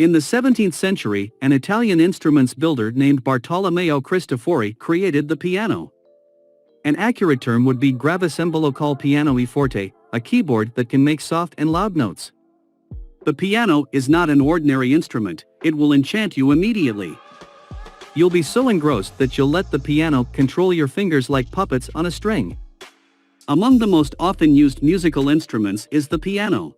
In the 17th century, an Italian instruments builder named Bartolomeo Cristofori created the piano. An accurate term would be gravissembolo col piano e forte, a keyboard that can make soft and loud notes. The piano is not an ordinary instrument, it will enchant you immediately. You'll be so engrossed that you'll let the piano control your fingers like puppets on a string. Among the most often used musical instruments is the piano.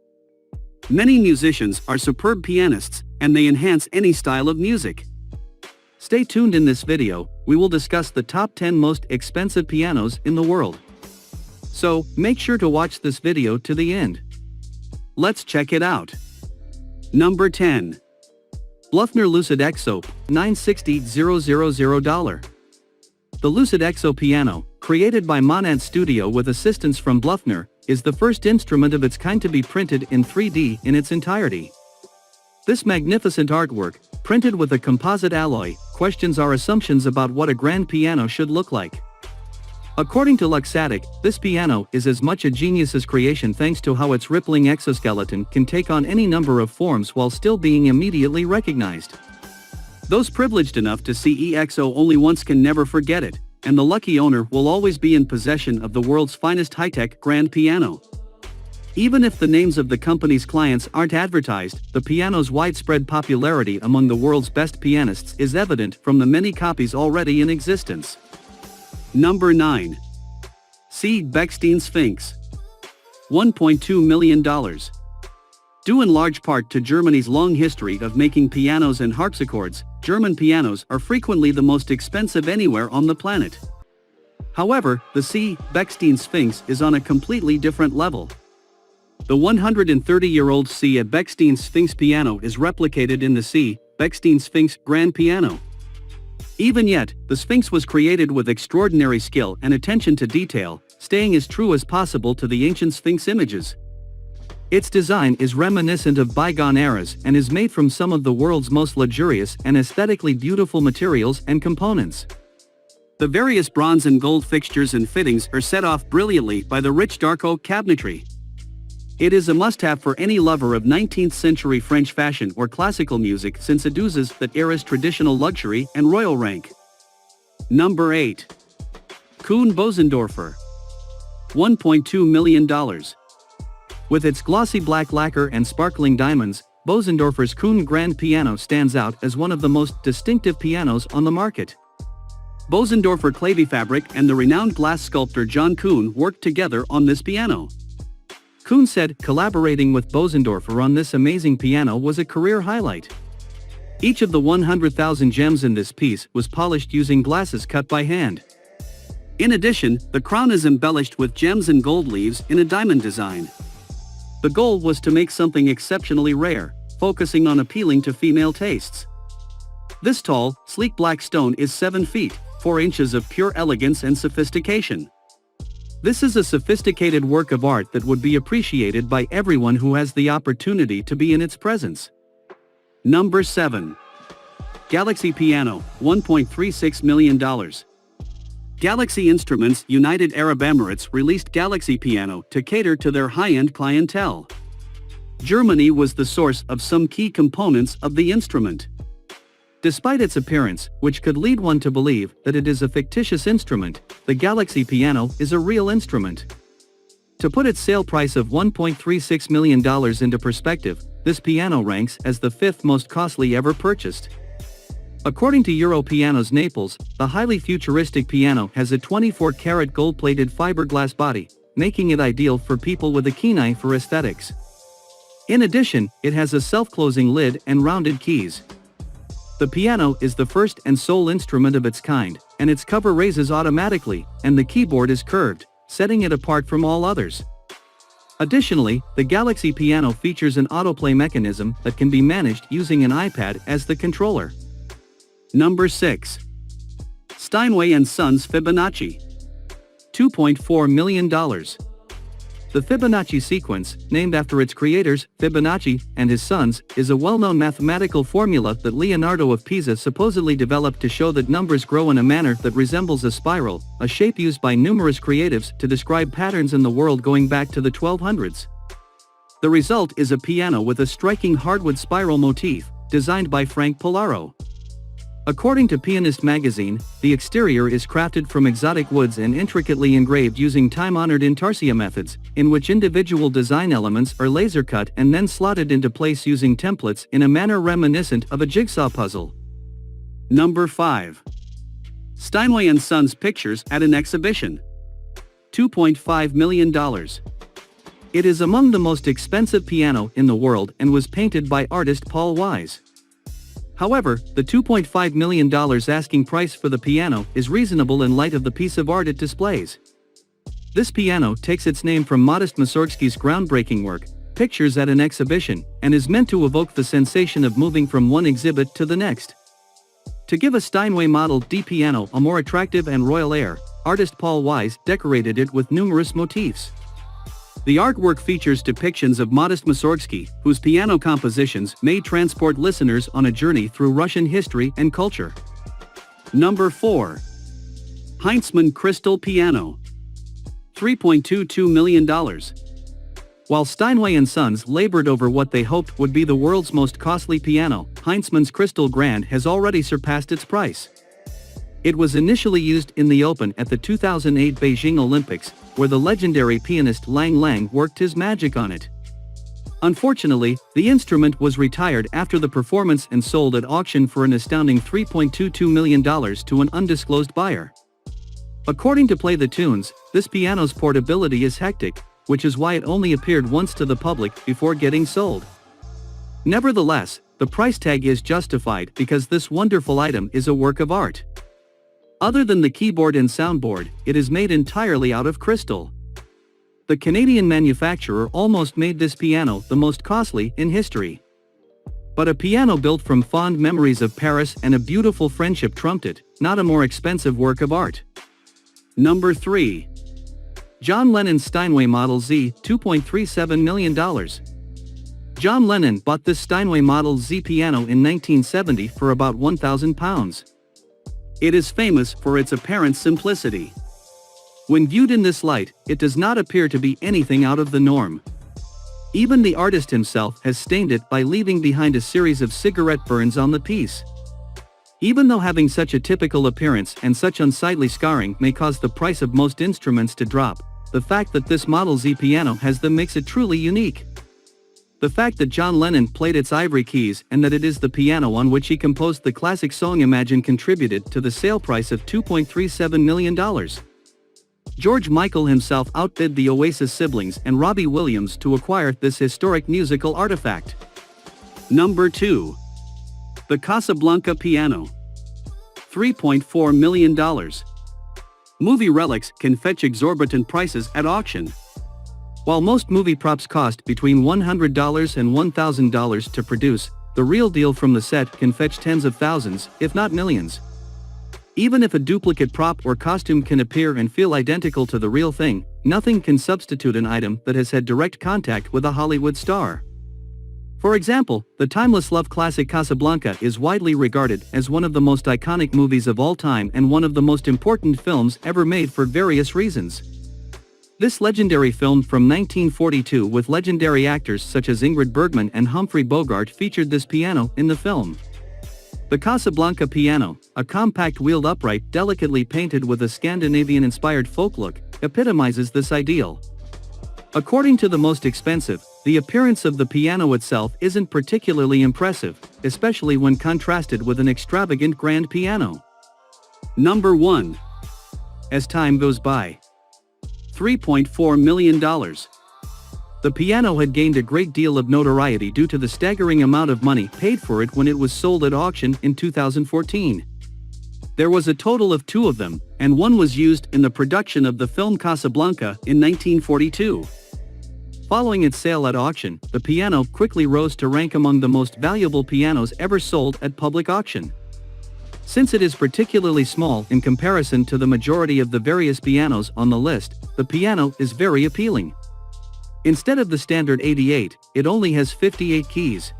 Many musicians are superb pianists, and they enhance any style of music. Stay tuned in this video, we will discuss the top 10 most expensive pianos in the world. So, make sure to watch this video to the end. Let's check it out. Number 10. Blufner Lucid EXO, $960,000. The Lucid EXO piano, created by Monad Studio with assistance from Blufner, is the first instrument of its kind to be printed in 3D in its entirety. This magnificent artwork, printed with a composite alloy, questions our assumptions about what a grand piano should look like. According to Luxattic, this piano is as much a genius's creation thanks to how its rippling exoskeleton can take on any number of forms while still being immediately recognized. Those privileged enough to see EXO only once can never forget it, and the lucky owner will always be in possession of the world's finest high-tech grand piano. Even if the names of the company's clients aren't advertised, the piano's widespread popularity among the world's best pianists is evident from the many copies already in existence. Number 9. C. Bechstein Sphinx. $1.2 million. Due in large part to Germany's long history of making pianos and harpsichords, German pianos are frequently the most expensive anywhere on the planet. However, the C. Bechstein Sphinx is on a completely different level. The 130-year-old C. Bechstein Sphinx piano is replicated in the C. Bechstein Sphinx grand piano. Even yet, the Sphinx was created with extraordinary skill and attention to detail, staying as true as possible to the ancient Sphinx images. Its design is reminiscent of bygone eras and is made from some of the world's most luxurious and aesthetically beautiful materials and components. The various bronze and gold fixtures and fittings are set off brilliantly by the rich dark oak cabinetry. It is a must-have for any lover of 19th-century French fashion or classical music since it oozes that era's traditional luxury and royal rank. Number 8. Kuhn Bosendorfer. $1.2 million. With its glossy black lacquer and sparkling diamonds, Bosendorfer's Kuhn grand piano stands out as one of the most distinctive pianos on the market. Bosendorfer Clavifabric and the renowned glass sculptor John Kuhn worked together on this piano. Kuhn said collaborating with Bosendorfer on this amazing piano was a career highlight. Each of the 100,000 gems in this piece was polished using glasses cut by hand. In addition, the crown is embellished with gems and gold leaves in a diamond design. The goal was to make something exceptionally rare, focusing on appealing to female tastes. This tall, sleek black stone is 7 feet, 4 inches of pure elegance and sophistication. This is a sophisticated work of art that would be appreciated by everyone who has the opportunity to be in its presence. Number 7. Galaxy Piano, $1.36 million. Galaxy Instruments United Arab Emirates released Galaxy Piano to cater to their high-end clientele. Germany was the source of some key components of the instrument. Despite its appearance, which could lead one to believe that it is a fictitious instrument, the Galaxy Piano is a real instrument. To put its sale price of $1.36 million into perspective, this piano ranks as the 5th most costly ever purchased. According to Europianos Naples, the highly futuristic piano has a 24-karat gold-plated fiberglass body, making it ideal for people with a keen eye for aesthetics. In addition, it has a self-closing lid and rounded keys. The piano is the first and sole instrument of its kind, and its cover raises automatically, and the keyboard is curved, setting it apart from all others. Additionally, the Galaxy Piano features an autoplay mechanism that can be managed using an iPad as the controller. Number 6. Steinway & Sons Fibonacci. $2.4 million. The Fibonacci sequence, named after its creators, Fibonacci and his sons, is a well-known mathematical formula that Leonardo of Pisa supposedly developed to show that numbers grow in a manner that resembles a spiral, a shape used by numerous creatives to describe patterns in the world going back to the 1200s. The result is a piano with a striking hardwood spiral motif, designed by Frank Polaro. According to Pianist magazine, the exterior is crafted from exotic woods and intricately engraved using time-honored intarsia methods, in which individual design elements are laser-cut and then slotted into place using templates in a manner reminiscent of a jigsaw puzzle. Number 5. Steinway & Sons pictures at an exhibition. $2.5 million. It is among the most expensive piano in the world and was painted by artist Paul Wise. However, the $2.5 million asking price for the piano is reasonable in light of the piece of art it displays. This piano takes its name from Modest Mussorgsky's groundbreaking work, Pictures at an Exhibition, and is meant to evoke the sensation of moving from one exhibit to the next. To give a Steinway Model D piano a more attractive and royal air, artist Paul Wise decorated it with numerous motifs. The artwork features depictions of Modest Mussorgsky, whose piano compositions may transport listeners on a journey through Russian history and culture. Number 4. Heinzmann Crystal Piano. $3.22 million. While Steinway & Sons labored over what they hoped would be the world's most costly piano, Heinzmann's Crystal Grand has already surpassed its price. It was initially used in the Open at the 2008 Beijing Olympics, where the legendary pianist Lang Lang worked his magic on it. Unfortunately, the instrument was retired after the performance and sold at auction for an astounding $3.22 million to an undisclosed buyer. According to Play the Tunes, this piano's portability is hectic, which is why it only appeared once to the public before getting sold. Nevertheless, the price tag is justified because this wonderful item is a work of art. Other than the keyboard and soundboard, it is made entirely out of crystal. The Canadian manufacturer almost made this piano the most costly in history. But a piano built from fond memories of Paris and a beautiful friendship trumped it, not a more expensive work of art. Number 3. John Lennon's Steinway Model Z, $2.37 million. John Lennon bought this Steinway Model Z piano in 1970 for about £1,000. It is famous for its apparent simplicity. When viewed in this light, it does not appear to be anything out of the norm. Even the artist himself has stained it by leaving behind a series of cigarette burns on the piece. Even though having such a typical appearance and such unsightly scarring may cause the price of most instruments to drop, the fact that this Model Z piano has them makes it truly unique. The fact that John Lennon played its ivory keys and that it is the piano on which he composed the classic song Imagine contributed to the sale price of $2.37 million. George Michael himself outbid the Oasis siblings and Robbie Williams to acquire this historic musical artifact. Number 2. The Casablanca Piano. $3.4 million. Movie relics can fetch exorbitant prices at auction. While most movie props cost between $100 and $1,000 to produce, the real deal from the set can fetch tens of thousands, if not millions. Even if a duplicate prop or costume can appear and feel identical to the real thing, nothing can substitute an item that has had direct contact with a Hollywood star. For example, the timeless love classic Casablanca is widely regarded as one of the most iconic movies of all time and one of the most important films ever made for various reasons. This legendary film from 1942 with legendary actors such as Ingrid Bergman and Humphrey Bogart featured this piano in the film. The Casablanca piano, a compact wheeled upright delicately painted with a Scandinavian-inspired folk look, epitomizes this ideal. According to The Most Expensive, the appearance of the piano itself isn't particularly impressive, especially when contrasted with an extravagant grand piano. Number 1. As Time Goes By. $3.4 million. The piano had gained a great deal of notoriety due to the staggering amount of money paid for it when it was sold at auction in 2014. There was a total of 2 of them, and one was used in the production of the film Casablanca in 1942. Following its sale at auction, the piano quickly rose to rank among the most valuable pianos ever sold at public auction. Since it is particularly small in comparison to the majority of the various pianos on the list, the piano is very appealing. Instead of the standard 88, it only has 58 keys.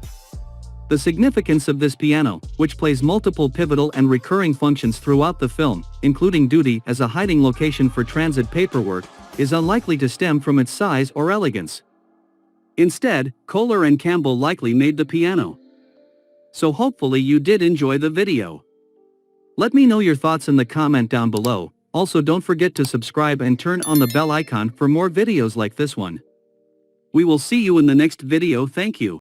The significance of this piano, which plays multiple pivotal and recurring functions throughout the film, including duty as a hiding location for transit paperwork, is unlikely to stem from its size or elegance. Instead, Kohler and Campbell likely made the piano. So hopefully you did enjoy the video. Let me know your thoughts in the comment down below. Also don't forget to subscribe and turn on the bell icon for more videos like this one. We will see you in the next video. Thank you.